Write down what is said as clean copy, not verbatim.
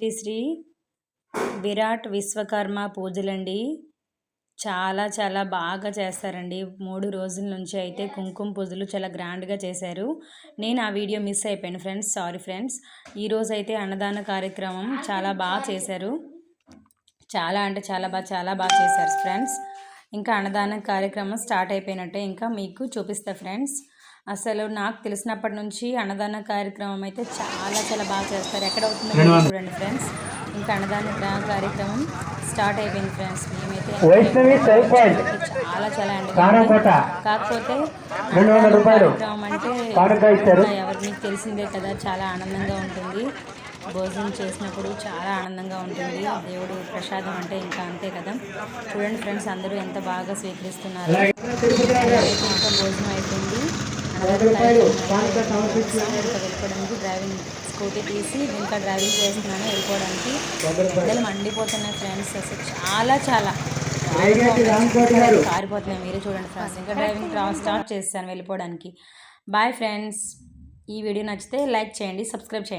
శ్రీ శ్రీ విరాట్ విశ్వకర్మ పూజలండి. చాలా చాలా బాగా చేస్తారండి. 3 రోజుల నుంచి అయితే కుంకుమ పూజలు చాలా గ్రాండ్గా చేశారు. నేను ఆ వీడియో మిస్ అయిపోయాను ఫ్రెండ్స్, సారీ ఫ్రెండ్స్. ఈరోజు అయితే అన్నదాన కార్యక్రమం చాలా బాగా చేశారు. చాలా అంటే చాలా బాగా చేశారు ఫ్రెండ్స్. ఇంకా అన్నదాన కార్యక్రమం స్టార్ట్ అయిపోయినట్టే ఇంకా మీకు చూపిస్తా ఫ్రెండ్స్. అసలు నాకు తెలిసినప్పటి నుంచి అన్నదాన కార్యక్రమం అయితే చాలా బాగా చేస్తారు. ఎక్కడ అవుతుందో చూడండి ఫ్రెండ్స్. ఇంకా అన్నదాన కార్యక్రమం స్టార్ట్ అయిపోయింది ఫ్రెండ్స్. మేమైతే చాలా కాకపోతే కార్యక్రమం అంటే ఎవరు మీకు తెలిసిందే కదా, చాలా ఆనందంగా ఉంటుంది. భోజనం చేసినప్పుడు చాలా ఆనందంగా ఉంటుంది. దేవుడు ప్రసాదం అంటే ఇంకా అంతే కదా. చూడండి ఫ్రెండ్స్, అందరూ ఎంత బాగా స్వీకరిస్తున్నారు. ఇంకా భోజనం అయిపోయింది. వెళ్ళిపోవడానికి డ్రైవింగ్ స్కూటీ తీసి ఇంకా డ్రైవింగ్ చేస్తున్నాను వెళ్ళిపోవడానికి. ఎండలు మండిపోతున్నాయి ఫ్రెండ్స్, అసలు చాలా కారిపోతున్నాయి. మీరే చూడండి ఫ్రెండ్స్. ఇంకా డ్రైవింగ్ స్టార్ట్ చేస్తాను వెళ్ళిపోవడానికి. Bye friends. ఈ వీడియో నచ్చితే లైక్ చేయండి, సబ్స్క్రైబ్ చేయండి.